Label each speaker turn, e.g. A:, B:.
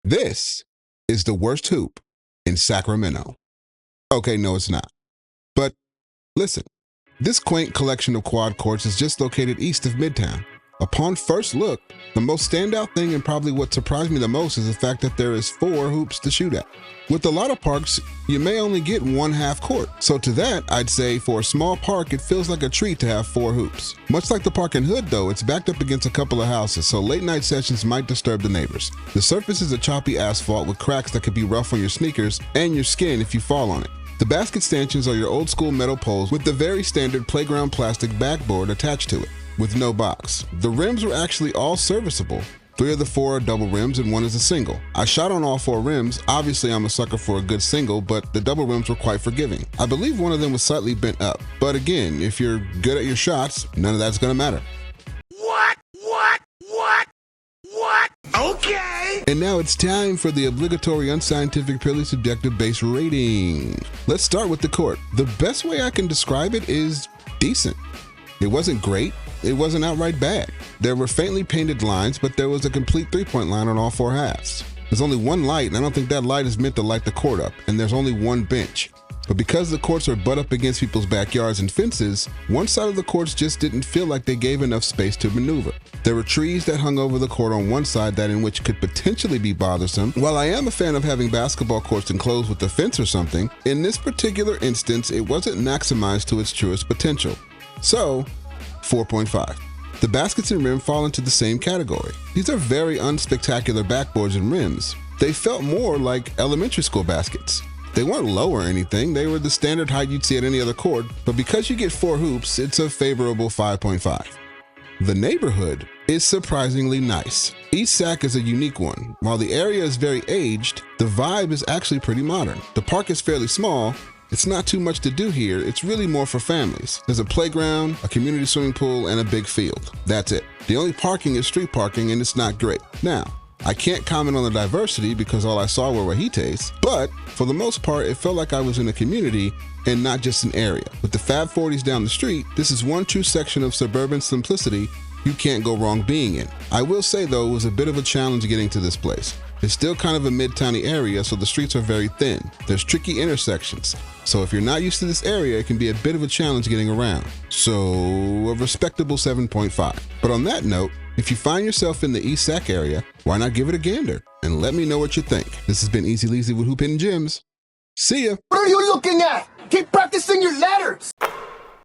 A: This is the worst hoop in Sacramento. Okay, no, it's not. But listen, this quaint collection of quad courts is just located east of Midtown. Upon first look, the most standout thing and probably what surprised me the most is the fact that there is 4 hoops to shoot at. With a lot of parks, you may only get 1/2 court. So to that, I'd say for a small park, it feels like a treat to have 4 hoops. Much like the park in Hood though, it's backed up against a couple of houses, so late night sessions might disturb the neighbors. The surface is a choppy asphalt with cracks that could be rough on your sneakers and your skin if you fall on it. The basket stanchions are your old school metal poles with the very standard playground plastic backboard attached to it, with no box. The rims were actually all serviceable. 3 of the 4 are double rims and 1 is a single. I shot on all 4 rims. Obviously I'm a sucker for a good single, but the double rims were quite forgiving. I believe one of them was slightly bent up, but again, if you're good at your shots, none of that's gonna matter.
B: What? Okay!
A: And now it's time for the obligatory unscientific purely subjective base rating. Let's start with the court. The best way I can describe it is decent. It wasn't great. It wasn't outright bad. There were faintly painted lines, but there was a complete 3-point line on all 4 halves. There's only one light, and I don't think that light is meant to light the court up, and there's only one bench. But because the courts are butt up against people's backyards and fences, one side of the courts just didn't feel like they gave enough space to maneuver. There were trees that hung over the court on one side that in which could potentially be bothersome. While I am a fan of having basketball courts enclosed with a fence or something, in this particular instance, it wasn't maximized to its truest potential. So, 4.5. The baskets and rim fall into the same category. These are very unspectacular backboards and rims. They felt more like elementary school baskets. They weren't low or anything, they were the standard height you'd see at any other court, but because you get 4 hoops, it's a favorable 5.5. The neighborhood is surprisingly nice. East Sac is a unique one. While the area is very aged, the vibe is actually pretty modern. The park is fairly small. It's not too much to do here, it's really more for families. There's a playground, a community swimming pool, and a big field. That's it. The only parking is street parking and it's not great. Now, I can't comment on the diversity because all I saw were wahites, but for the most part, it felt like I was in a community and not just an area. With the Fab 40s down the street, this is one true section of suburban simplicity you can't go wrong being in. I will say though, it was a bit of a challenge getting to this place. It's still kind of a mid-towny area, so the streets are very thin. There's tricky intersections. So if you're not used to this area, it can be a bit of a challenge getting around. So a respectable 7.5. But on that note, if you find yourself in the East Sac area, why not give it a gander? And let me know what you think. This has been Easy Leasy with Hoop Hidden Gems. See ya!
B: What are you looking at? Keep practicing your letters!